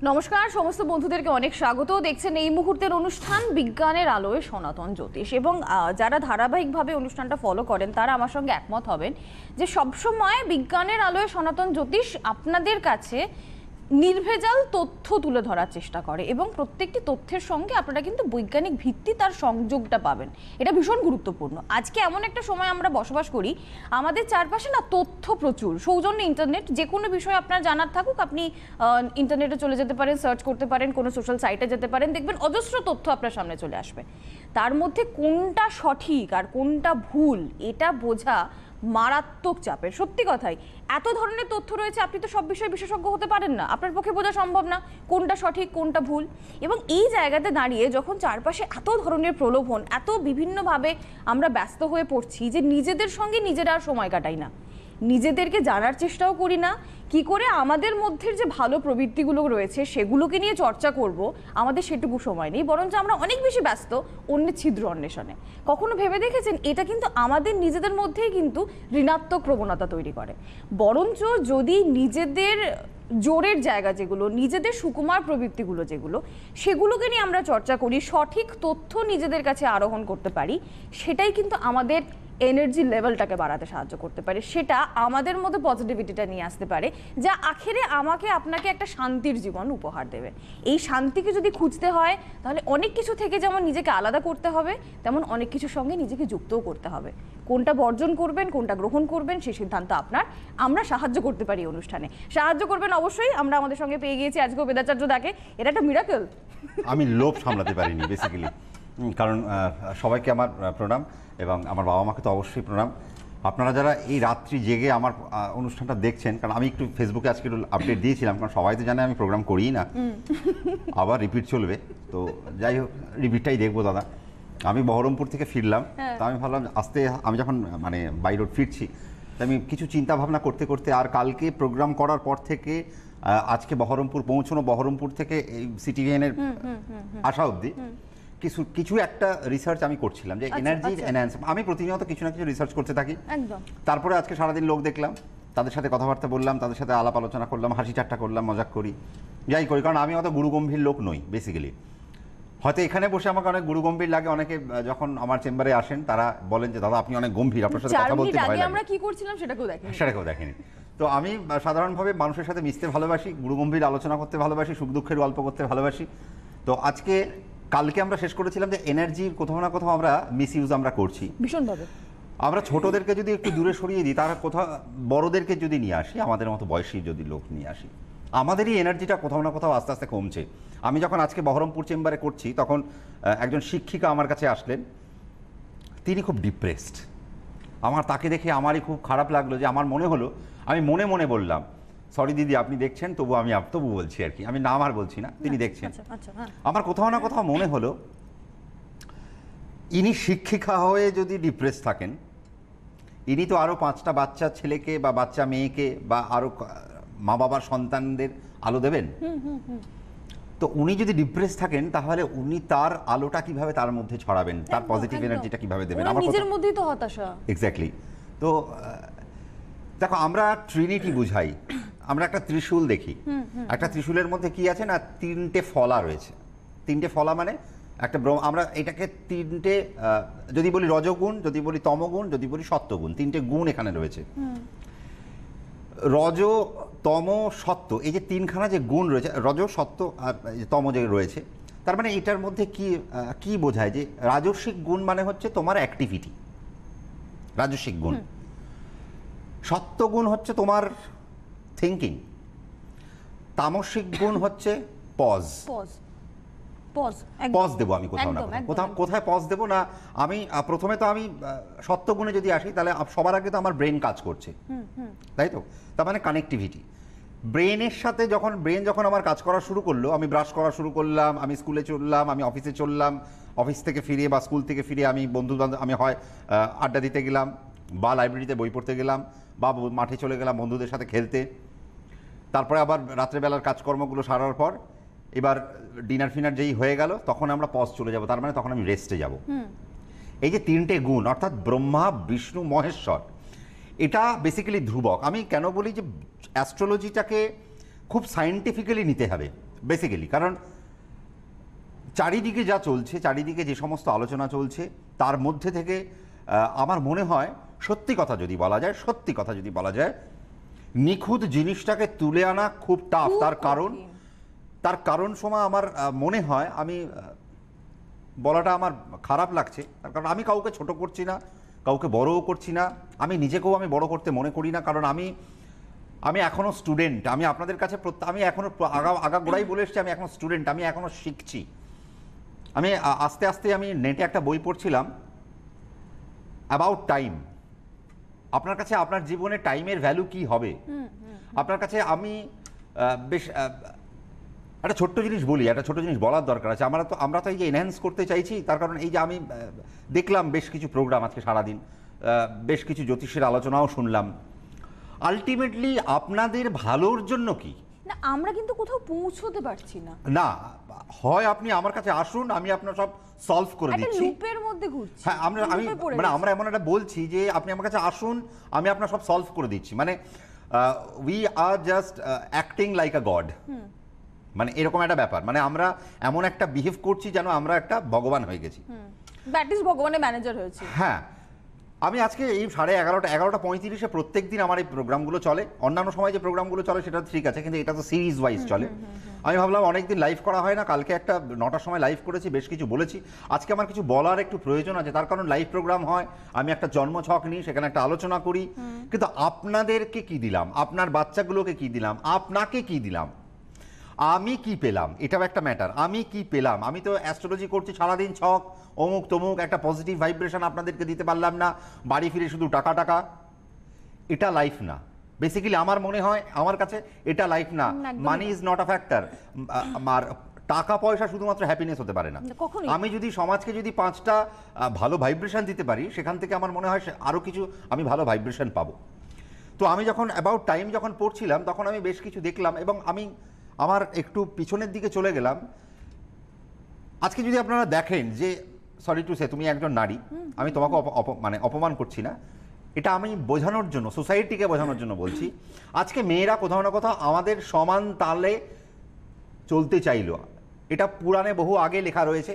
নমস্কার সমস্ত বন্ধুদেরকে অনেক স্বাগত। দেখছেন এই মুহূর্তের অনুষ্ঠান বিজ্ঞানের আলোয় সনাতন জ্যোতিষ, এবং যারা ধারাবাহিকভাবে অনুষ্ঠানটা ফলো করেন তারা আমার সঙ্গে একমত হবেন যে সবসময় বিজ্ঞানের আলোয় সনাতন জ্যোতিষ আপনাদের কাছে নির্ভেজাল তথ্য তুলে ধরার চেষ্টা করে, এবং প্রত্যেকটি তথ্যের সঙ্গে আপনারা কিন্তু বৈজ্ঞানিক ভিত্তি তার সংযোগটা পাবেন। এটা ভীষণ গুরুত্বপূর্ণ। আজকে এমন একটা সময় আমরা বসবাস করি, আমাদের চারপাশে না তথ্য প্রচুর, সৌজন্য ইন্টারনেট। যে কোনো বিষয় আপনার জানার থাকুক, আপনি ইন্টারনেটে চলে যেতে পারেন, সার্চ করতে পারেন, কোনো সোশ্যাল সাইটে যেতে পারেন, দেখবেন অজস্র তথ্য আপনার সামনে চলে আসবে। তার মধ্যে কোনটা সঠিক আর কোনটা ভুল এটা বোঝা মারাত্মক চাপের। সত্যি কথাই, এত ধরনের তথ্য রয়েছে, আপনি তো সব বিষয়ে বিশেষজ্ঞ হতে পারেন না, আপনার পক্ষে বোঝা সম্ভব না কোনটা সঠিক কোনটা ভুল। এবং এই জায়গাতে দাঁড়িয়ে যখন চারপাশে এত ধরনের প্রলোভন, এত বিভিন্নভাবে আমরা ব্যস্ত হয়ে পড়ছি যে নিজেদের সঙ্গে নিজেরা আর সময় কাটাই না, নিজেদেরকে জানার চেষ্টাও করি না, কি করে আমাদের মধ্যে যে ভালো প্রবৃত্তিগুলো রয়েছে সেগুলোকে নিয়ে চর্চা করব, আমাদের সেটুকু সময় নেই। বরঞ্চ আমরা অনেক বেশি ব্যস্ত অন্যের ছিদ্র অন্বেষণে। কখনো ভেবে দেখেছেন এটা কিন্তু আমাদের নিজেদের মধ্যেই কিন্তু ঋণাত্মক প্রবণতা তৈরি করে। বরঞ্চ যদি নিজেদের জোরের জায়গা যেগুলো, নিজেদের সুকুমার প্রবৃত্তিগুলো যেগুলো, সেগুলোকে নিয়ে আমরা চর্চা করি, সঠিক তথ্য নিজেদের কাছে আরোহণ করতে পারি, সেটাই কিন্তু আমাদের এনার্জি লেভেলটাকে বাড়াতে সাহায্য করতে পারে। সেটা আমাদের মধ্যে পজিটিভিটিটা নিয়ে আসতে পারে, যা আখেরে আমাকে আপনাকে একটা শান্তির জীবন উপহার দেবে। এই শান্তিকে যদি খুঁজতে হয় তাহলে অনেক কিছু থেকে যেমন নিজেকে আলাদা করতে হবে, তেমন অনেক কিছুর সঙ্গে নিজেকে যুক্তও করতে হবে। কোনটা বর্জন করবেন কোনটা গ্রহণ করবেন সেই সিদ্ধান্ত আপনার। আমরা সাহায্য করতে পারি অনুষ্ঠানে, সাহায্য করবেন অবশ্যই। আমরা আমাদের সঙ্গে পেয়ে গিয়েছি আজকেও বেদাচার্য দাকে। এটা একটা মিরাকেল। আমি লোভ সামলাতে পারিনি বেসিক্যালি, কারণ সবাইকে আমার প্রণাম, এবং আমার বাবা মাকে তো অবশ্যই প্রণাম। আপনারা যারা এই রাত্রি জেগে আমার অনুষ্ঠানটা দেখছেন, কারণ আমি একটু ফেসবুকে আজকে একটু আপডেট দিয়েছিলাম, কারণ সবাই তো জানে আমি প্রোগ্রাম করিই না, আবার রিপিট চলবে, তো যাই হোক রিপিটটাই দেখবো দাদা। আমি বহরমপুর থেকে ফিরলাম, তো আমি ভাবলাম আস্তে, আমি যখন মানে বাই রোড ফিরছি, তো আমি কিছু চিন্তা ভাবনা করতে করতে, আর কালকে প্রোগ্রাম করার পর থেকে আজকে বহরমপুর পৌঁছানো, বহরমপুর থেকে এই সিটিভিএনের আসা অবধি কিছু একটা রিসার্চ আমি করছিলাম যে এনার্জি এনহ্যান্স। আমি প্রতিনিয়ত কিছু না কিছু রিসার্চ করতে থাকি। তারপরে আজকে সারাদিন লোক দেখলাম, তাদের সাথে কথাবার্তা বললাম, তাদের সাথে আলাপ আলোচনা করলাম, হাসি ঠাট্টা করলাম, মজাক করি, যাই করি, কারণ আমি অত গুরুগম্ভীর লোক নই বেসিক্যালি। হয়তো এখানে বসে আমাকে অনেক গুরুগম্ভীর লাগে, অনেকে যখন আমার চেম্বারে আসেন তারা বলেন যে দাদা আপনি অনেক গম্ভীর, আপনার সাথে কথা বলতে ভয় লাগে। আমরা কি করছিলাম সেটাকেও দেখেনি। তো আমি সাধারণভাবে মানুষের সাথে মিশতে ভালোবাসি, গুরুগম্ভীর আলোচনা করতে ভালোবাসি, সুখ দুঃখের গল্প করতে ভালোবাসি। তো কালকে আমরা শেষ করেছিলাম যে এনার্জির কোথাও না কোথাও আমরা মিসইউজ আমরা করছি ভীষণভাবে। আমরা ছোটদেরকে যদি একটু দূরে সরিয়ে দিই, তারা কোথাও বড়দেরকে যদি নিয়ে আসি, আমাদের মতো বয়সী যদি লোক নিয়ে আসি, আমাদেরই এনার্জিটা কোথাও না কোথাও আস্তে আস্তে কমছে। আমি যখন আজকে বহরমপুর চেম্বারে করছি, তখন একজন শিক্ষিকা আমার কাছে আসলেন, তিনি খুব ডিপ্রেসড। তাকে দেখে আমারই খুব খারাপ লাগলো, যে আমার মনে হলো, আমি মনে মনে বললাম সরি দিদি আপনি দেখছেন, তবু বলছি আর কি, আমি নাম আর বলছি না, তিনি দেখছেন। আমার কোথাও না কোথাও মনে হলো ইনি শিক্ষিকা হয়ে যদি ডিপ্রেস থাকেন, ইনি তো আরো 5টা বাচ্চা ছেলেকে বা বাচ্চা মেয়েকে বা আরো মা বাবার সন্তানদের আলো দেবেন। তো উনি যদি ডিপ্রেস থাকেন, তাহলে উনি তার আলোটা কিভাবে তার মধ্যে ছড়াবেন, তার পজিটিভ এনার্জিটা কিভাবে দেবেন? আমার নিজের মধ্যেই তো হতাশা। এক্স্যাক্টলি। তো দেখো, আমরা ট্রিনিটি বুঝাই, আমরা একটা ত্রিশূল দেখি, একটা ত্রিশূলের মধ্যে কি আছে না, 3টে ফলা রয়েছে। 3টে ফলা মানে একটা আমরা এটাকে 3টে, যদি বলি রজগুণ, যদি বলি তমগুণ, যদি বলি সত্যগুণ, 3টে গুণ এখানে রয়েছে। রজ, তম, সত্য, এই যে 3খানা যে গুণ রয়েছে, রজ, সত্য আর তম যে রয়েছে, তার মানে এটার মধ্যে কি বোঝায়, যে রাজস্বিক গুণ মানে হচ্ছে তোমার অ্যাক্টিভিটি, রাজস্বিক গুণ। সত্যগুণ হচ্ছে তোমার থিঙ্কিং, তামসিক গুণ হচ্ছে পজ দেবো। আমি কোথায় পজ দেবো না, আমি প্রথমে তো আমি সত্যগুণে যদি আসি, তাহলে সবার আগে তো আমার ব্রেন কাজ করছে, তাই তো? তার মানে কানেক্টিভিটি ব্রেনের সাথে। ব্রেন যখন আমার কাজ করা শুরু করলো, আমি ব্রাশ করা শুরু করলাম, আমি স্কুলে চললাম, আমি অফিসে চললাম, অফিস থেকে ফিরে বা স্কুল থেকে ফিরে আমি আমি হয় আড্ডা দিতে গেলাম, বা লাইব্রেরিতে বই পড়তে গেলাম, বা মাঠে চলে গেলাম বন্ধুদের সাথে খেলতে। তারপরে আবার রাত্রেবেলার কাজকর্মগুলো সারার পর এবার ডিনার ফিনার যেই হয়ে গেল, তখন আমরা পজ চলে যাব, তার মানে তখন আমি রেস্টে যাব। এই যে 3টে গুণ, অর্থাৎ ব্রহ্মা, বিষ্ণু, মহেশ্বর, এটা বেসিক্যালি ধ্রুবক। আমি কেন বলি যে অ্যাস্ট্রোলজিটাকে খুব সায়েন্টিফিক্যালি নিতে হবে বেসিক্যালি, কারণ চারিদিকে যা চলছে, চারিদিকে যে সমস্ত আলোচনা চলছে, তার মধ্যে থেকে আমার মনে হয় সত্যি কথা যদি বলা যায় নিখুঁত জিনিসটাকে তুলে আনা খুব টাফ। তার কারণ সময় আমার মনে হয়, আমি বলাটা আমার খারাপ লাগছে, তার কারণ আমি কাউকে ছোট করছি না, কাউকে বড়ও করছি না, আমি নিজেকেও আমি বড় করতে মনে করি না, কারণ আমি এখনো স্টুডেন্ট। আমি আপনাদের কাছে আমি এখনো আগাগোড়াই বলে এসেছি, আমি এখনো স্টুডেন্ট, আমি এখনো শিখছি। আমি আস্তে আস্তে আমি নেটে একটা বই পড়ছিলাম অ্যাবাউট টাইম। আপনার কাছে আপনার জীবনে টাইমের ভ্যালু কি হবে আপনার কাছে। আমি বেশ একটা ছোট্ট জিনিস বলি, একটা ছোট্ট জিনিস বলার দরকার আছে। আমরা তো এই যে এনহ্যান্স করতে চাইছি, তার কারণ এই যে আমি দেখলাম বেশ কিছু প্রোগ্রাম আজকে সারাদিন, বেশ কিছু জ্যোতিষের আলোচনাও শুনলাম। আলটিমেটলি আপনাদের ভালোর জন্য কি না, আমরা কিন্তু কোথাও পৌঁছতে পারছি না। না, হয় আপনি আমার কাছে আসুন, আমি আপনার সব সলভ করে দিচ্ছি। লুপের মধ্যে ঘুরছি। হ্যাঁ, আমরা এমন একটা বলছি যে আপনি আমার কাছে আসুন, আমি আপনার সব সলভ করে দিচ্ছি। মানে we are just acting like a god, মানে এরকম একটা ব্যাপার। মানে আমরা এমন একটা বিহেভ করছি যেন আমরা একটা ভগবান হয়ে গেছি, দ্যাট ইজ ভগবানের ম্যানেজার হয়েছে। হ্যাঁ, আমি আজকে এই 11:30 প্রত্যেক দিন আমার এই প্রোগ্রামগুলো চলে। অন্যান্য সময় যে প্রোগ্রামগুলো চলে সেটা ঠিক আছে, কিন্তু এটা তো সিরিজ ওয়াইজ চলে। আমি ভাবলাম অনেকদিন লাইভ করা হয় না, কালকে একটা 9টার সময় লাইভ করেছি, বেশ কিছু বলেছি। আজকে আমার কিছু বলার একটু প্রয়োজন আছে, তার কারণ লাইভ প্রোগ্রাম হয়, আমি একটা জন্মছক নিই, সেখানে একটা আলোচনা করি। কিন্তু আপনাদেরকে কি দিলাম, আপনার বাচ্চাগুলোকে কি দিলাম, আপনাকে কি দিলাম, আমি কি পেলাম, এটাও একটা ম্যাটার। আমি কি পেলাম? আমি তো অ্যাস্ট্রোলজি করছি সারাদিন, ছক অমুক তমুক, একটা পজিটিভ ভাইব্রেশন আপনাদেরকে দিতে পারলাম না, বাড়ি ফিরে শুধু টাকা টাকা। এটা লাইফ না বেসিক্যালি, আমার মনে হয় আমার কাছে এটা লাইফ না। Money is not a factor. আমার টাকা পয়সা শুধুমাত্র হ্যাপিনেস হতে পারে না। আমি যদি সমাজকে যদি 5টা ভালো ভাইব্রেশন দিতে পারি, সেখান থেকে আমার মনে হয় আরও কিছু আমি ভালো ভাইব্রেশন পাবো। তো আমি যখন অ্যাবাউট টাইম যখন পড়ছিলাম, তখন আমি বেশ কিছু দেখলাম এবং আমি আমার একটু পিছনের দিকে চলে গেলাম। আজকে যদি আপনারা দেখেন যে, সরি টু সে, তুমি একজন নারী, আমি তোমাকে মানে অপমান করছি না, এটা আমি বোঝানোর জন্য, সোসাইটিকে বোঝানোর জন্য বলছি। আজকে মেয়েরা কোথাও না কোথাও আমাদের সমান তালে চলতে চাইল, এটা পুরাণে বহু আগে লেখা রয়েছে।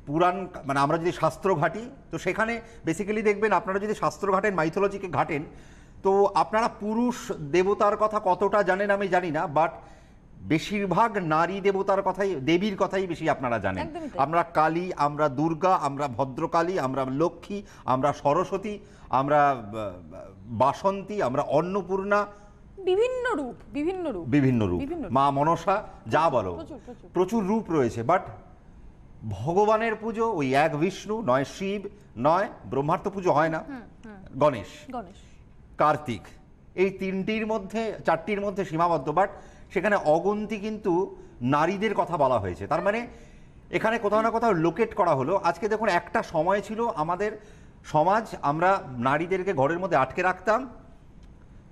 পুরাণ মানে আমরা যদি শাস্ত্র ঘাঁটি, তো সেখানে বেসিক্যালি দেখবেন, আপনারা যদি শাস্ত্র ঘাটেন, মাইথোলজিকে ঘাটেন, তো আপনারা পুরুষ দেবতার কথা কতটা জানেন আমি জানি না, বাট বেশিরভাগ নারী দেবতার কথাই, দেবীর কথাই বেশি আপনারা জানেন। আমরা কালী, আমরা দুর্গা, আমরা ভদ্রকালী, আমরা লক্ষ্মী, আমরা সরস্বতী, আমরা বাসন্তী, আমরা অন্নপূর্ণা, বিভিন্ন রূপ, মা মনসা, যা বলো, প্রচুর রূপ রয়েছে। বাট ভগবানের পুজো ওই এক বিষ্ণু, নয় শিব, নয় ব্রহ্মার তো পুজো হয় না, গণেশ, কার্তিক, এই 3টির মধ্যে 4টির মধ্যে সীমাবদ্ধ। বাট সেখানে অগন্তি কিন্তু নারীদের কথা বলা হয়েছে। তার মানে এখানে কোথাও না কোথাও লোকেট করা হলো। আজকে দেখুন, একটা সময় ছিল আমাদের সমাজ, আমরা নারীদেরকে ঘরের মধ্যে আটকে রাখতাম।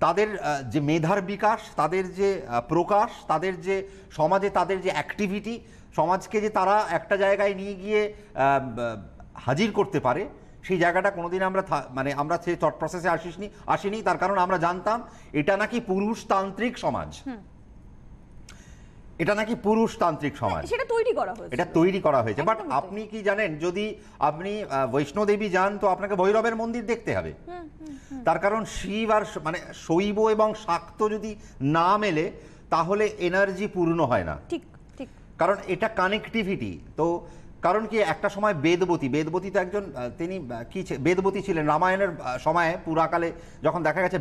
তাদের যে মেধার বিকাশ, তাদের যে প্রকাশ, তাদের যে সমাজে তাদের যে অ্যাক্টিভিটি, সমাজকে যে তারা একটা জায়গায় নিয়ে গিয়ে হাজির করতে পারে, সেই জায়গাটা কোনোদিন আমরা সেই থট প্রসেসে আসিনি। তার কারণ আমরা জানতাম এটা নাকি পুরুষতান্ত্রিক সমাজ, এটা নাকি পুরুষতান্ত্রিক সমাজ, সেটা তৈরি করা হয়েছে। বাট আপনি কি জানেন, যদি আপনি বৈষ্ণোদেবী যান, তো আপনাকে ভৈরবের মন্দির দেখতে হবে। তার কারণ শিব আর মানে শৈব এবং শাক্ত যদি না মেলে, তাহলে এনার্জি পূর্ণ হয় না। ঠিক ঠিক, কারণ এটা কানেক্টিভিটি। তো কারণ কি, একটা সময় বেদবতী তো একজন, তিনি কি বেদবতী ছিলেন রামায়ণের সময়ে, পুরাকালে যখন দেখা গেছে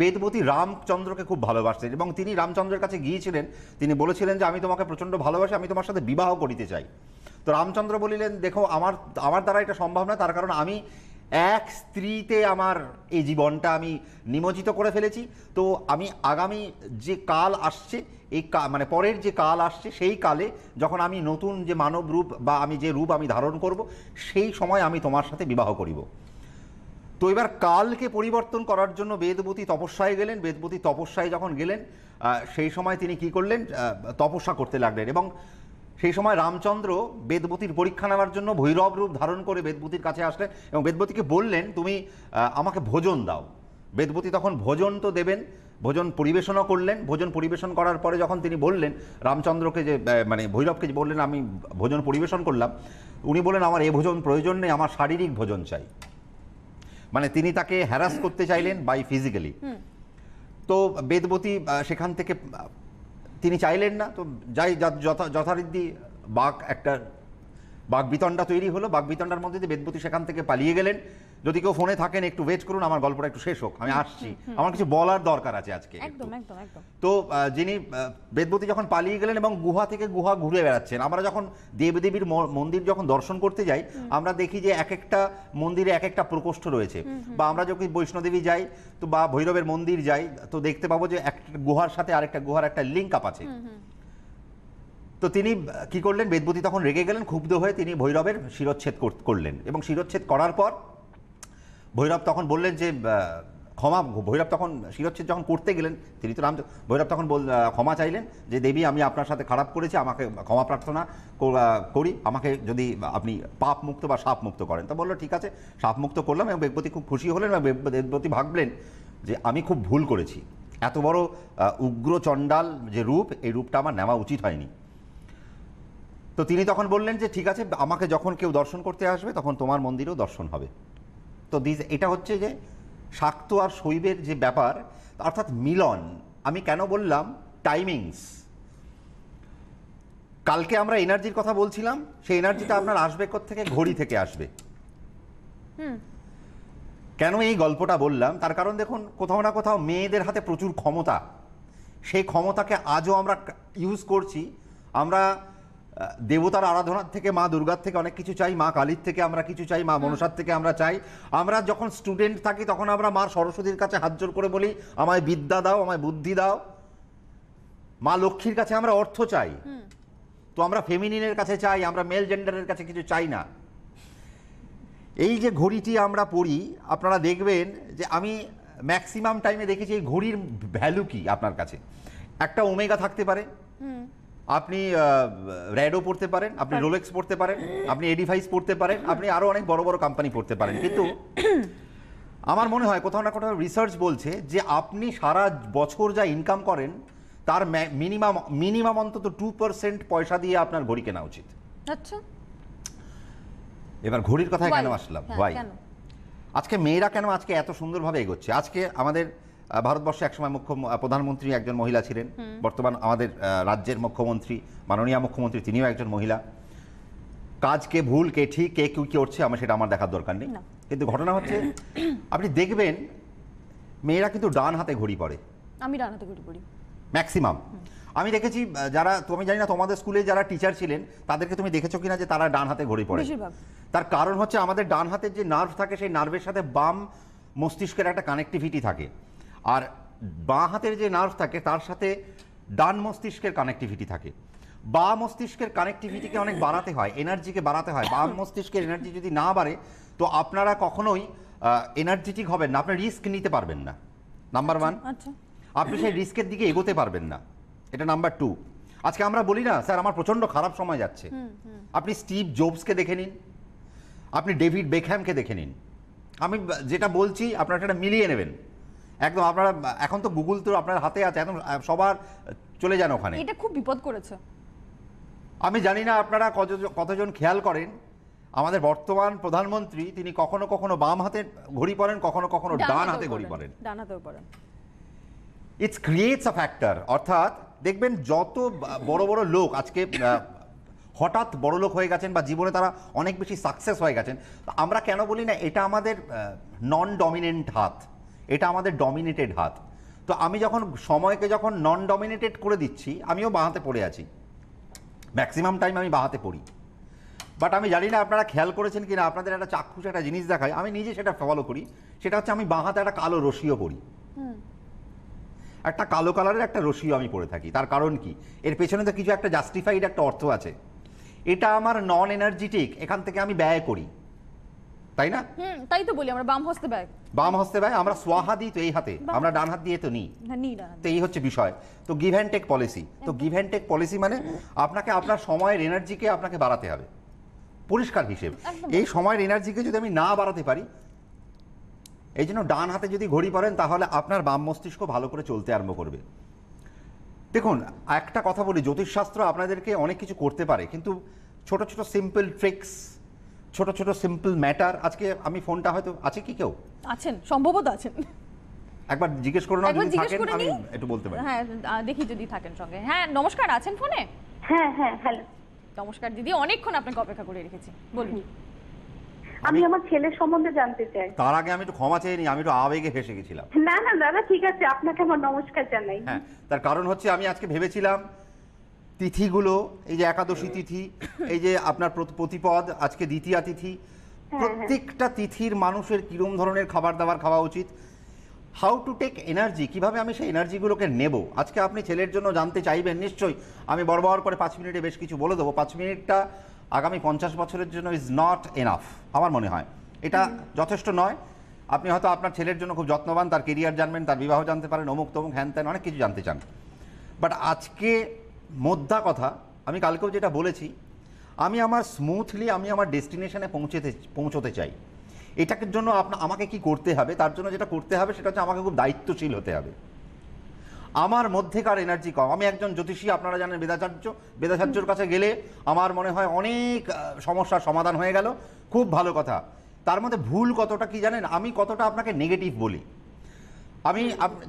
বেদবতী রামচন্দ্রকে খুব ভালোবাসতেন এবং তিনি রামচন্দ্রের কাছে গিয়েছিলেন। তিনি বলেছিলেন যে আমি তোমাকে প্রচণ্ড ভালোবাসি, আমি তোমার সাথে বিবাহ করিতে চাই। তো রামচন্দ্র বলিলেন, দেখো আমার দ্বারা এটা সম্ভব না, তার কারণ আমি এক স্ত্রীতে আমার এই জীবনটা আমি নিমজ্জিত করে ফেলেছি। তো আমি আগামী যে কাল আসছে, এই মানে পরের যে কাল আসছে, সেই কালে যখন আমি নতুন যে মানব রূপ বা আমি যে রূপ আমি ধারণ করব, সেই সময় আমি তোমার সাথে বিবাহ করিব। তো এবার কালকে পরিবর্তন করার জন্য বেদবতী তপস্যায় গেলেন। বেদবতী তপস্যায় যখন গেলেন, সেই সময় তিনি কি করলেন, তপস্যা করতে লাগলেন এবং সেই সময় রামচন্দ্র বেদবতীর পরীক্ষা নেওয়ার জন্য ভৈরব রূপ ধারণ করে বেদবতীর কাছে আসলেন এবং বেদবতীকে বললেন তুমি আমাকে ভোজন দাও। বেদবতী তখন ভোজন তো দেবেন, ভোজন পরিবেশনও করলেন। ভোজন পরিবেশন করার পরে যখন তিনি বললেন রামচন্দ্রকে যে মানে ভৈরবকে যে বললেন আমি ভোজন পরিবেশন করলাম, উনি বললেন আমার এ ভোজন প্রয়োজন নেই, আমার শারীরিক ভোজন চাই। মানে তিনি তাকে হ্যারাস করতে চাইলেন বাই ফিজিক্যালি। তো বেদবতী সেখান থেকে তিনি চাইলেন না, তো যাই যথারীতি বাঘ বিতণ্ডা তৈরি হলো। বাঘ বিতণ্ডার মধ্যে দিয়ে বেদবতী সেখান থেকে পালিয়ে গেলেন। যদি কেউ ফোনে থাকেন একটু ওয়েট করুন, আমার গল্পটা একটু শেষ হোক, আমি আসছি, আমার কিছু বলার দরকার আছে আজকে। একদম একদম একদম। তো যিনি বেদবতী যখন পালিয়ে গেলেন এবং গুহা থেকে গুহা ঘুরে বেড়াচ্ছেন, আমরা যখন দেবদেবীর মন্দির যখন দর্শন করতে যাই আমরা দেখি যে এক একটা মন্দিরে এক একটা প্রকোষ্ঠ রয়েছে, বা আমরা যখন বৈষ্ণোদেবী যাই তো বা ভৈরবের মন্দির যাই তো দেখতে পাবো যে একটা গুহার সাথে আরেকটা গুহার একটা লিঙ্ক আপ আছে। তো তিনি কি করলেন, বেদবতী তখন রেগে গেলেন, ক্ষুব্ধ হয়ে তিনি ভৈরবের শিরচ্ছেদ করলেন এবং শিরচ্ছেদ করার পর ভৈরব তখন বললেন যে ভৈরব তখন শিরচ্ছেদ যখন করতে গেলেন তিনি তো ভৈরব তখন ক্ষমা চাইলেন যে দেবী আমি আপনার সাথে খারাপ করেছি, আমাকে ক্ষমা প্রার্থনা করি, আমাকে যদি আপনি পাপ মুক্ত বা সাপ মুক্ত করেন। তো বললো ঠিক আছে, সাপ মুক্ত করলাম। এবং বেদবতী খুব খুশি হলেন এবং বেদবতী ভাবলেন যে আমি খুব ভুল করেছি, এত বড় উগ্র চণ্ডাল যে রূপ, এই রূপটা আমার নেওয়া উচিত হয়নি। তো তিনি তখন বললেন যে ঠিক আছে, আমাকে যখন কেউ দর্শন করতে আসবে তখন তোমার মন্দিরেও দর্শন হবে। তো এটা হচ্ছে যে শাক্ত আর শৈবের যে ব্যাপার, অর্থাৎ মিলন। আমি কেন বললাম টাইমিংস, কালকে আমরা এনার্জির কথা বলছিলাম, সেই এনার্জিটা আপনার আসবে থেকে ঘড়ি থেকে আসবে। কেন এই গল্পটা বললাম তার কারণ দেখুন, কোথাও না কোথাও মেয়েদের হাতে প্রচুর ক্ষমতা, সেই ক্ষমতাকে আজও আমরা ইউজ করছি। আমরা দেবতার আরাধনার থেকে, মা দুর্গার থেকে অনেক কিছু চাই, মা কালীর থেকে আমরা কিছু চাই, মা মনসার থেকে আমরা চাই। আমরা যখন স্টুডেন্ট থাকি তখন আমরা মা সরস্বতীর কাছে হাত জোর করে বলি আমায় বিদ্যা দাও, আমায় বুদ্ধি দাও। মা লক্ষ্মীর কাছে আমরা অর্থ চাই। তো আমরা ফেমিনিনের কাছে চাই, আমরা মেল জেন্ডারের কাছে কিছু চাই না। এই যে ঘড়িটি আমরা পড়ি, আপনারা দেখবেন যে আমি ম্যাক্সিমাম টাইমে দেখেছি এই ঘড়ির ভ্যালু কি আপনার কাছে। একটা ওমেগা থাকতে পারে, আপনি র্যাডো পড়তে পারেন, আপনি রোলেক্স পড়তে পারেন, আপনি এডিভাইস পড়তে পারেন, আপনি আরও অনেক বড় বড় কোম্পানি পড়তে পারেন। কিন্তু আমার মনে হয় কোথাও না কোথাও রিসার্চ বলছে যে আপনি সারা বছর যা ইনকাম করেন তার মিনিমাম অন্তত 2% পয়সা দিয়ে আপনার ঘড়ি কেনা উচিত। আচ্ছা, এবার ঘড়ির কথায় কেন আসলাম, ভাই আজকে মেয়েরা কেন আজকে এত সুন্দরভাবে এগোচ্ছে। আজকে আমাদের ভারতবর্ষে একসময় প্রধানমন্ত্রী একজন মহিলা ছিলেন, বর্তমান আমাদের রাজ্যের মুখ্যমন্ত্রী, মাননীয় মুখ্যমন্ত্রী, তিনিও একজন মহিলা। কাজ কে ভুল, কে ঠিক, কে কি করছে সেটা আমার দেখার দরকার নেই। কিন্তু ঘটনা হচ্ছে আপনি দেখবেন মেয়েরা কিন্তু ডান হাতে ঘড়ি পরে। আমি ডান হাতে ঘড়ি পরি ম্যাক্সিমাম। আমি দেখেছি যারা, তুমি জানি না তোমাদের স্কুলে যারা টিচার ছিলেন তাদেরকে তুমি দেখেছো কিনা যে তারা ডান হাতে ঘড়ি পরে। তার কারণ হচ্ছে আমাদের ডান হাতের যে নার্ভ থাকে সেই নার্ভের সাথে বাম মস্তিষ্কের একটা কানেক্টিভিটি থাকে, আর বাঁ হাতের যে নার্ভ থাকে তার সাথে ডান মস্তিষ্কের কানেক্টিভিটি থাকে। বাঁ মস্তিষ্কের কানেক্টিভিটিকে অনেক বাড়াতে হয়, এনার্জিকে বাড়াতে হয়। বাম মস্তিষ্কের এনার্জি যদি না বাড়ে তো আপনারা কখনোই এনার্জেটিক হবেন না, আপনি রিস্ক নিতে পারবেন না, নাম্বার 1। আপনি সেই রিস্কের দিকে এগোতে পারবেন না, এটা নাম্বার 2। আজকে আমরা বলি না স্যার আমার প্রচণ্ড খারাপ সময় যাচ্ছে, আপনি স্টিভ জবসকে দেখে নিন, আপনি ডেভিড বেকহ্যামকে দেখে নিন। আমি যেটা বলছি আপনারা সেটা মিলিয়ে নেবেন একদম। আপনারা এখন তো গুগল তো আপনার হাতে আছে, একদম সবার চলে যান ওখানে। এটা খুব বিপদ করেছে। আমি জানি না আপনারা কতজন খেয়াল করেন, আমাদের বর্তমান প্রধানমন্ত্রী তিনি কখনো কখনো বাম হাতে ঘড়ি পরেন, কখনো কখনো ডান হাতে ঘড়ি পরেন। ডান হাতেও পরেন। It's creates a factor. অর্থাৎ দেখবেন যত বড় বড় লোক আজকে হঠাৎ বড় লোক হয়ে গেছেন বা জীবনে তারা অনেক বেশি সাকসেস হয়ে গেছেন, আমরা কেন বলি না এটা আমাদের নন ডমিনেন্ট হাত, এটা আমাদের ডমিনেটেড হাত। তো আমি যখন সময়কে যখন নন ডমিনেটেড করে দিচ্ছি, আমিও বাঁ হাতে পড়ে আছি, ম্যাক্সিমাম টাইম আমি বাঁ হাতে পড়ি। বাট আমি জানি না আপনারা খেয়াল করেছেন কিনা, আপনাদের একটা চাক্ষুষ একটা জিনিস দেখায়, আমি নিজে সেটা ফলো করি, সেটা হচ্ছে আমি বাঁ হাতে একটা কালো রশিও পরি, একটা কালো কালারের একটা রশিও আমি পরে থাকি। তার কারণ কি, এর পেছনে তো কিছু একটা জাস্টিফাইড একটা অর্থ আছে। এটা আমার নন এনার্জেটিক, এখান থেকে আমি ব্যয় করি। তাই না? তাই তো বলি আমরা বাম হস্তে ব্যয়। বাম হস্তে ব্যয়, আমরা সোয়াহা দিই তো এই হাতে, আমরা ডান হাত দিয়ে তো নিই। না নি না। তো এই হচ্ছে বিষয়। তো গিভ অ্যান্ড টেক পলিসি। তো গিভ অ্যান্ড টেক পলিসি মানে আপনাকে আপনার সময়ের এনার্জিকে আপনাকে বাড়াতে হবে, পরিষ্কার হিসেব। এই সময়ের এনার্জিকে যদি আমি না বাড়াতে পারি, এই জন্য ডান হাতে যদি ঘড়ি পরেন তাহলে আপনার বাম মস্তিষ্ক ভালো করে চলতে আরম্ভ করবে। দেখুন, একটা কথা বলি, জ্যোতিষশাস্ত্র আপনাদেরকে অনেক কিছু করতে পারে, কিন্তু ছোট ছোট সিম্পল ট্রিক্স, ছোট ছোট সিম্পল ম্যাটার। আজকে আমি ফোনটা হয়তো আছে কি কেউ আছেন, সম্ভবত আছেন, একবার জিজ্ঞেস করুন, একবার যদি জিজ্ঞেস থাকেন করে আমি নিই। একটু বলতে পারি। হ্যাঁ দেখি যদি থাকেন সঙ্গে। হ্যাঁ নমস্কার, আছেন ফোনে? হ্যাঁ হ্যাঁ হ্যালো, নমস্কার দিদি, অনেকক্ষণ আপনাকে অপেক্ষা করে রেখেছি, বলুন। আমি আমার ছেলের সম্বন্ধে জানতে চাই। তার আগে আমি একটু ক্ষমা চেয়ে নিই, আমি একটু আবেগে ফেসে গেছিলাম। না না দাদা, ঠিক আছে, আপনাকে আমার নমস্কার জানাই। হ্যাঁ, তার কারণ হচ্ছে আমি আজকে ভেবেছিলাম তিথিগুলো, এই যে একাদশী তিথি, এই যে আপনার প্রতিপদ, আজকে দ্বিতীয়া তিথি, প্রত্যেকটা তিথির মানুষের কিরম ধরনের খাবার দাবার খাওয়া উচিত, হাউ টু টেক এনার্জি, কিভাবে আমি সেই এনার্জিগুলোকে নেব। আজকে আপনি ছেলের জন্য জানতে চাইবেন নিশ্চয়ই, আমি বড় করে 5 মিনিটে বেশ কিছু বলে দেবো। 5 মিনিটটা আগামী 50 বছরের জন্য ইজ নট এনাফ, আমার মনে হয় এটা যথেষ্ট নয়। আপনি হয়তো আপনার ছেলের জন্য খুব যত্নবান, তার কেরিয়ার জানবেন, তার বিবাহ জানতে পারেন, অমুক তমুক হ্যান ত্যান অনেক কিছু জানতে চান। বাট আজকে মোদ্দা কথা, আমি কালকেও যেটা বলেছি, আমি আমার ডেস্টিনেশনে পৌঁছতে চাই। এটার জন্য আমাকে কি করতে হবে, তার জন্য যেটা করতে হবে সেটা হচ্ছে আমাকে খুব দায়িত্বশীল হতে হবে। আমার মধ্যেকার এনার্জি কম। আমি একজন জ্যোতিষী, আপনারা জানেন বেদাচার্যর কাছে গেলে আমার মনে হয় অনেক সমস্যার সমাধান হয়ে গেল, খুব ভালো কথা। তার মধ্যে ভুল কতটা কি জানেন, আমি কতটা আপনাকে নেগেটিভ বলি। আমি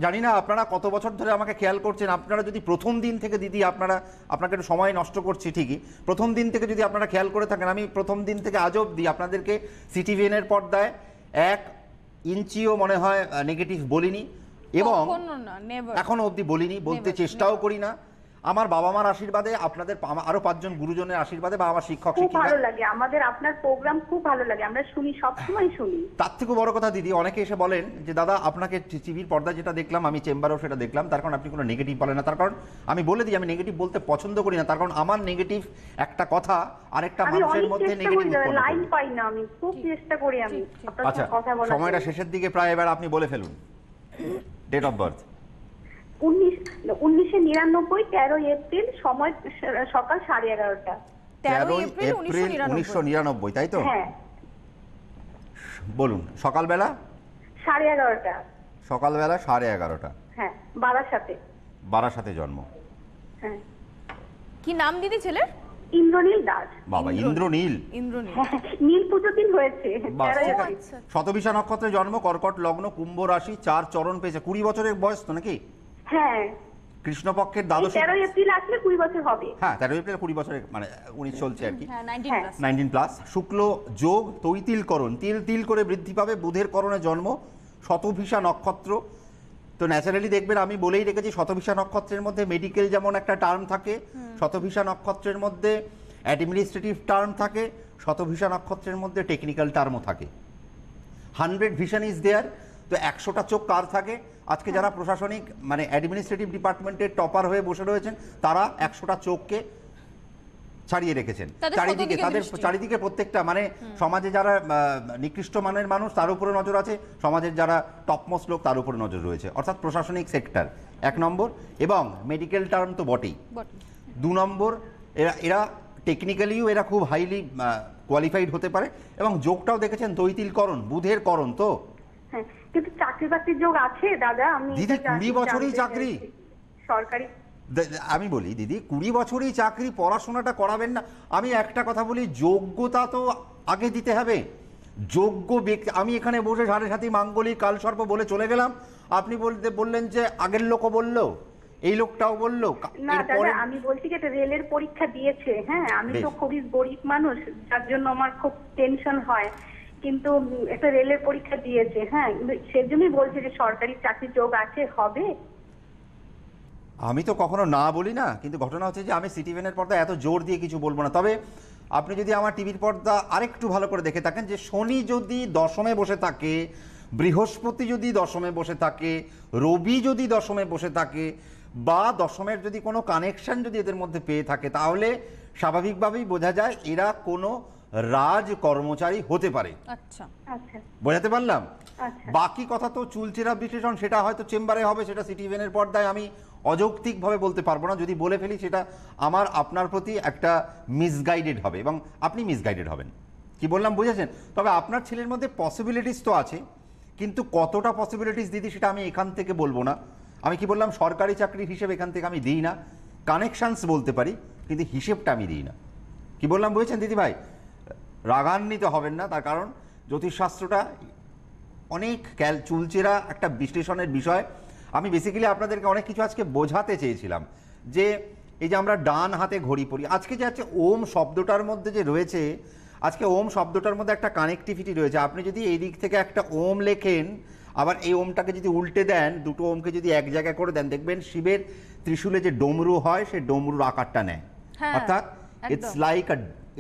জানি না আপনারা কত বছর ধরে আমাকে খেয়াল করছেন। আপনারা যদি প্রথম দিন থেকে, দিদি আপনাকে একটু সময় নষ্ট করছি ঠিকই, প্রথম দিন থেকে যদি আপনারা খেয়াল করে থাকেন, আমি প্রথম দিন থেকে আজ অবধি আপনাদেরকে সিটিভিএনের পর্দায় 1 ইঞ্চিও মনে হয় নেগেটিভ বলিনি, এবং এখনো অবধি বলিনি, বলতে চেষ্টাও করি না। আমার বাবা মার আশীর্বাদে, আপনাদের আরো 5 জন গুরুজনের আশীর্বাদে, বা আমার শিক্ষক খুব শিক্ষিকা, ভালো লাগে আমাদের, আপনার প্রোগ্রাম খুব ভালো লাগে, আমরা শুনি, সবসময় শুনি। তার থেকে বড় কথা দিদি, অনেকে এসে বলেন যে দাদা আপনাকে টিভির পর্দায় যেটা দেখলাম, আমি চেম্বারেও সেটা দেখলাম, তার কারণ আপনি কোনো নেগেটিভ বলেন না। তার কারণ আমি বলে দিই, আমি নেগেটিভ বলতে পছন্দ করি না, তার কারণ আমার নেগেটিভ একটা কথা আরেকটা মানুষের মধ্যে নেগেটিভ লাইন পাই না, আমি খুব চেষ্টা করি আমি আপনার আচ্ছা, সাথে কথা বলার। সময়টা শেষের দিকে প্রায়, এবার আপনি বলে ফেলুন ডেট অফ বার্থ। 1999, 13 এপ্রিল, সময় সকাল 11:30টা। 13 এপ্রিল 1999, তাই তো? হ্যাঁ। বলুন, সকালবেলা? 11:30টা। সকালবেলা 11:30টা। হ্যাঁ, বারাসাতে। বারাসাতে জন্ম। হ্যাঁ। কি নাম দিদি ছেলের? ইন্দ্রনীল দাস। বাবা, ইন্দ্রনীল। নীল পুজো দিন হয়েছে। শতভিষা নক্ষত্রে জন্ম, কর্কট লগ্ন, কুম্ভ রাশি, 4 চরণ পেয়েছে। 20 বছরের বয়স তো নাকি? হ্যাঁ। কৃষ্ণপক্ষের দ্বাদশ। 13 এপ্রিল আসলে 20 বছর হবে। হ্যাঁ, 13 এপ্রিল 20 বছরের, মানে 19 চলছে আর কি। 19 প্লাস। শুক্ল যোগ, তৈতিলকরণ, তিল করে বৃদ্ধি পাবে, বুধের করণে জন্ম, শতভিষা নক্ষত্র। তো ন্যাচারালি দেখবেন, আমি বলেই রেখেছি, শতভিষা নক্ষত্রের মধ্যে মেডিকেল যেমন একটা টার্ম থাকে, শতভিষা নক্ষত্রের মধ্যে অ্যাডমিনিস্ট্রেটিভ টার্ম থাকে, শতভিষা নক্ষত্রের মধ্যে টেকনিক্যাল টার্মও থাকে। 100 ভিশন ইজ দেয়ার। তো 100টা চোখ কার থাকে? আজকে যারা প্রশাসনিক মানে অ্যাডমিনিস্ট্রেটিভ ডিপার্টমেন্টের টপার হয়ে বসে রয়েছেন, তারা 100টা চোখকে ছাড়িয়ে রেখেছেন চারিদিকে। তাদের চারিদিকে প্রত্যেকটা, মানে সমাজে যারা নিকৃষ্ট মানের মানুষ তার উপরে নজর আছে, সমাজের যারা টপমোস্ট লোক তার উপরে নজর রয়েছে, অর্থাৎ প্রশাসনিক সেক্টর 1 নম্বর, এবং মেডিকেল টার্ম তো বটেই। 2 নম্বর, এরা টেকনিক্যালিও এরা খুব হাইলি কোয়ালিফাইড হতে পারে, এবং যোগটাও দেখেছেন তৈতিলকরণ, বুধের করণ। তো হ্যাঁ, কিন্তু চাকরি বাকরির যোগ আছে দাদা। আমি দিদি 20 বছরই চাকরি সরকারি, আমি বলি দিদি 20 বছরই চাকরি, পড়াশোনাটা করাবেন না? আমি একটা কথা বলি, যোগ্যতা তো আগে দিতে হবে। যোগ্য ব্যক্তি, আমি এখানে বসে সাড়ে সাথী মাঙ্গলিক কালসর্প বলে চলে গেলাম, আপনি বললেন যে আগের লোকও বললো, এই লোকটাও বললো। না দাদা, আমি বলছি যে রেলের পরীক্ষা দিয়েছে। হ্যাঁ, আমি তো খুবই গরিব মানুষ, যার জন্য আমার খুব টেনশন হয়, কিন্তু একটা রেলের পরীক্ষা দিয়েছে। হ্যাঁ, সেজন্যই বলছি যে সরকারি চাকরির যোগ আছে, হবে। আমি তো কখনো না বলি না, কিন্তু ঘটনা হচ্ছে যে আমি সিটিভেনের পর্দা এত জোর দিয়ে কিছু বলবো না। তবে আপনি যদি আমার টিভির পর্দা আরেকটু ভালো করে দেখে থাকেন, যে শনি যদি দশমে বসে থাকে, বৃহস্পতি যদি দশমে বসে থাকে, রবি যদি দশমে বসে থাকে, বা দশমের যদি কোনো কানেকশন যদি এদের মধ্যে পেয়ে থাকে, তাহলে স্বাভাবিকভাবেই বোঝা যায় এরা কোনো রাজ কর্মচারী হতে পারে। আচ্ছা আচ্ছা বোঝাতে পারলাম? আচ্ছা বাকি কথা তো চুলচেরা বিশ্লেষণ, সেটা হয়তো চেম্বারে হবে, সেটা সিটিভেনের পর্দায় আমি অযৌক্তিকভাবে বলতে পারবো না। যদি বলে ফেলি সেটা আমার আপনার প্রতি একটা মিসগাইডেড হবে এবং আপনি মিসগাইডেড হবেন। কি বললাম বুঝেছেন? তবে আপনার ছেলের মধ্যে পসিবিলিটিস তো আছে, কিন্তু কতটা পসিবিলিটিস দিদি সেটা আমি এখান থেকে বলবো না। আমি কি বললাম, সরকারি চাকরির হিসেব এখান থেকে আমি দিই না, কানেকশনস বলতে পারি, কিন্তু হিসেবটা আমি দিই না। কি বললাম বুঝেছেন দিদি ভাই? রাগান্বিত হবেন না, তার কারণ জ্যোতিষশাস্ত্রটা অনেক চুলচেরা একটা বিশ্লেষণের বিষয়। আমি বেসিক্যালি আপনাদেরকে অনেক কিছু আজকে বোঝাতে চেয়েছিলাম, যে এই যে আমরা ডান হাতে ঘড়ি পরি, আজকে যে আছে ওম শব্দটার মধ্যে যে রয়েছে, আজকে ওম শব্দটার মধ্যে একটা কানেক্টিভিটি রয়েছে। আপনি যদি এই দিক থেকে একটা ওম লেখেন, আবার এই ওমটাকে যদি উল্টে দেন, দুটো ওমকে যদি এক জায়গায় করে দেন, দেখবেন শিবের ত্রিশূলে যে ডমরু হয় সেই ডমরুর আকারটা নেয়। হ্যাঁ, অর্থাৎ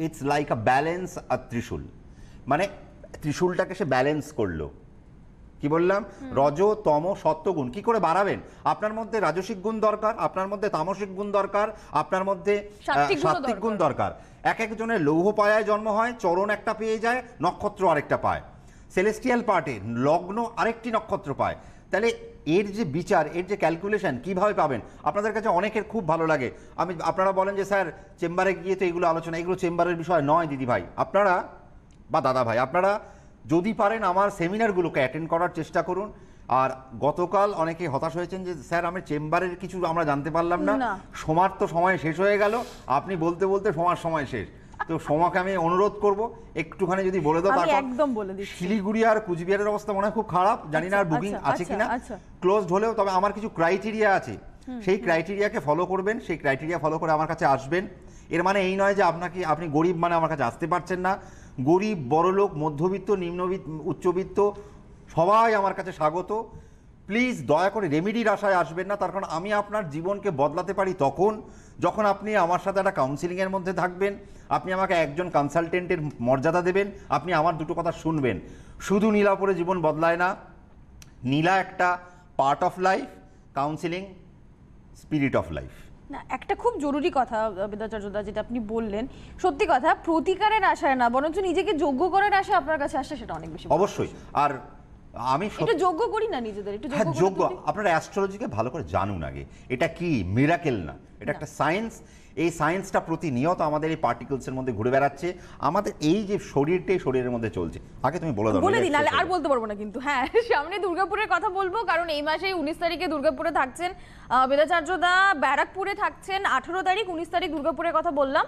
ইটস লাইক আ ব্যালেন্স আর ত্রিশূল, মানে ত্রিশূলটাকে সে ব্যালেন্স করলো। কি বললাম? রজ তম সত্ত্বগুণ কি করে বাড়াবেন? আপনার মধ্যে রাজসিক গুণ দরকার, আপনার মধ্যে তামসিক গুণ দরকার, আপনার মধ্যে সাত্ত্বিক গুণ দরকার। এক একজনের লৌহ পায়ায় জন্ম হয়, চরণ একটা পেয়ে যায়, নক্ষত্র আরেকটা পায়, সেলেস্টিয়াল পার্টে লগ্ন আরেকটি নক্ষত্র পায়। তাহলে এর যে বিচার, এর যে ক্যালকুলেশন কিভাবে পাবেন? আপনাদের কাছে অনেকের খুব ভালো লাগে, আপনারা বলেন যে স্যার চেম্বারে গিয়ে তো এগুলো আলোচনা, এগুলো চেম্বারের বিষয় নয় দিদি ভাই। আপনারা বা দাদা ভাই, আপনারা যদি পারেন আমার সেমিনারগুলোকে অ্যাটেন্ড করার চেষ্টা করুন। আর গতকাল অনেকে হতাশ হয়েছেন যে স্যার আমি চেম্বারের কিছু আমরা জানতে পারলাম না, সোমার তো সময় শেষ হয়ে গেল, আপনি বলতে বলতে সোমার সময় শেষ। তো সোমাকে আমি অনুরোধ করব একটুখানি যদি বলে দাও। তারপর একদম বলে দিচ্ছি। শিলিগুড়ি আর কুচবিহারের অবস্থা মনে হয় খুব খারাপ, জানি না আর বুকিং আছে কিনা, ক্লোজড হলেও। তবে আমার কিছু ক্রাইটেরিয়া আছে, সেই ক্রাইটেরিয়াকে ফলো করবেন, সেই ক্রাইটেরিয়া ফলো করে আমার কাছে আসবেন। এর মানে এই নয় যে আপনি গরিব মানে আমার কাছে আসতে পারছেন না। গরিব, বড়লোক, মধ্যবিত্ত, নিম্নবিত্ত, উচ্চবিত্ত সবাই আমার কাছে স্বাগত। প্লিজ দয়া করে রেমেডির আশায় আসবেন না, তার কারণ আমি আপনার জীবনকে বদলাতে পারি তখন যখন আপনি আমার সাথে একটা কাউন্সিলিংয়ের মধ্যে থাকবেন, আপনি আমাকে একজন কনসালটেন্টের মর্যাদা দেবেন, আপনি আমার দুটো কথা শুনবেন। শুধু নীলা পরে জীবন বদলায় না, নীলা একটা part of life, counselling spirit of life. না, একটা খুব জরুরি কথা বেদাচার্যদা যেটা আপনি বললেন, সত্যি কথা, প্রতিকারের আশায় না বরঞ্চ নিজেকে যোগ্য করার আশায় আপনার কাছে আসছে, সেটা অনেক বেশি অবশ্যই। আর আমি একটু যোগ্য করি না নিজেদের, একটু যোগ্য। আপনারা অ্যাস্ট্রোলজিকে ভালো করে জানুন আগে। এটা কি মিরাকেল না, এটা একটা সায়েন্স। এই সায়েন্সটা প্রতিনিয়ত আমাদের এই পার্টিকেলসের মধ্যে ঘুরে বেড়াচ্ছে, আমাদের এই যে শরীরটাই শরীরের মধ্যে চলছে। আগে তুমি বলে দাও। বলে দিন, আর বলতে পারবো না কিন্তু। হ্যাঁ, সামনে দুর্গাপুরের কথা বলবো, কারণ এই মাসে 19 তারিখে দুর্গাপুরে থাকছেন বেদাচার্যদা, ব্যারাকপুরে থাকছেন 18 তারিখ, 19 তারিখ দুর্গাপুরের কথা বললাম।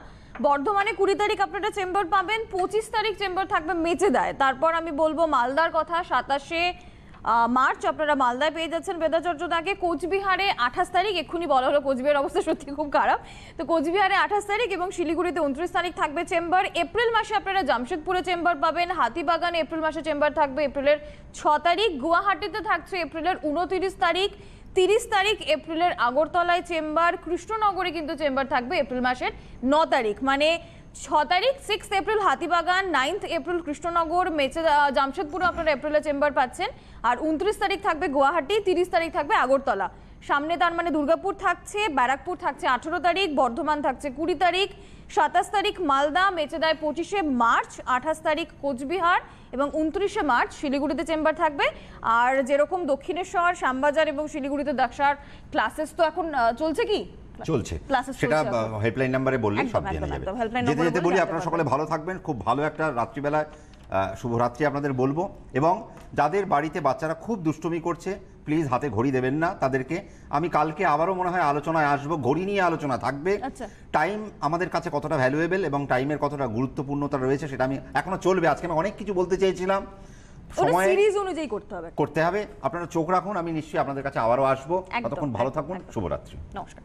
বর্ধমানে 20 তারিখ আপনারা চেম্বার পাবেন, 25 তারিখ চেম্বার থাকবে মেচেদায়। তারপর আমি বলবো মালদার কথা, 27শে মার্চ আপনারা মালদায় পেয়ে যাচ্ছেন বেদাচার্যদাকে। কোচবিহারে 28 তারিখ, এক্ষুনি বলা হলো কোচবিহার অবস্থা সত্যি খুব খারাপ, তো কোচবিহারে 28 তারিখ এবং শিলিগুড়িতে 29 তারিখ থাকবে চেম্বার। এপ্রিল মাসে আপনারা জামশেদপুরে চেম্বার পাবেন, হাতিবাগানে এপ্রিল মাসে চেম্বার থাকবে এপ্রিলের 6 তারিখ, গুয়াহাটিতে থাকছে এপ্রিলের 29 তারিখ, 30 তারিখ এপ্রিলের আগরতলায় চেম্বার, কৃষ্ণনগরে কিন্তু চেম্বার থাকবে এপ্রিল মাসের 9 তারিখ, মানে 6 তারিখ 6 এপ্রিল হাতিবাগান, 9 এপ্রিল কৃষ্ণনগর, জামশেদপুরে আপনারা এপ্রিলে চেম্বার পাচ্ছেন। আর 29 তারিখ থাকবে গুয়াহাটি, 30 তারিখ থাকবে আগরতলা। সামনে তার মানে দুর্গাপুর থাকছে, ব্যারাকপুর থাকছে 18 তারিখ, বর্ধমান থাকছে 20 তারিখ, 27 তারিখ মালদা, মেচেদায় 25শে মার্চ, 28 তারিখ কোচবিহার এবং 29শে মার্চ শিলিগুড়িতে চেম্বার থাকবে। আর যেরকম দক্ষিণেশ্বর, শ্যামবাজার এবং শিলিগুড়িতে দাক্ষার ক্লাসেস তো এখন চলছে, কি চলছে সেটা হেল্পলাইন নাম্বারে বললে সব জেনে যাবে। যেতে যেতে বলি আপনারা সকলে ভালো থাকবেন, খুব ভালো একটা রাত্রিবেলায় শুভরাত্রি আপনাদের বলবো। এবং যাদের বাড়িতে বাচ্চারা খুব দুষ্টুমি করছে, প্লিজ হাতে ঘড়ি দেবেন না তাদেরকে। আমি কালকে আবারও মনে হয় আলোচনায় আসবো, ঘড়ি নিয়ে আলোচনা থাকবে। টাইম আমাদের কাছে কতটা ভ্যালুয়েবল এবং টাইমের কতটা গুরুত্বপূর্ণতা রয়েছে সেটা আমি এখনো চলবে। আজকে আমি অনেক কিছু বলতে চেয়েছিলাম, সময় সিরিজ অনুযায়ী করতে হবে। আপনারা চোখ রাখুন, আমি নিশ্চয়ই আপনাদের কাছে আবারও আসবো। ততক্ষণ ভালো থাকুন, শুভরাত্রি, নমস্কার।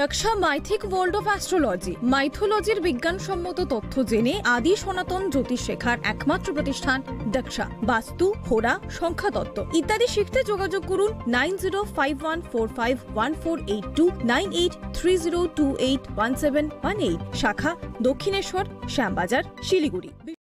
দক্ষা মাইথিক ওয়ার্ল্ড অফ অ্যাস্ট্রোলজি, মাইথোলজির বিজ্ঞানসম্মত তথ্য জেনে আদি সনাতন জ্যোতিষ শেখার একমাত্র প্রতিষ্ঠান দক্ষা। বাস্তু, হোরা, সংখ্যাতত্ত্ব ইত্যাদি শিখতে যোগাযোগ করুন 9051451482, 9830281718, শাখা দক্ষিণেশ্বর, শ্যামবাজার, শিলিগুড়ি।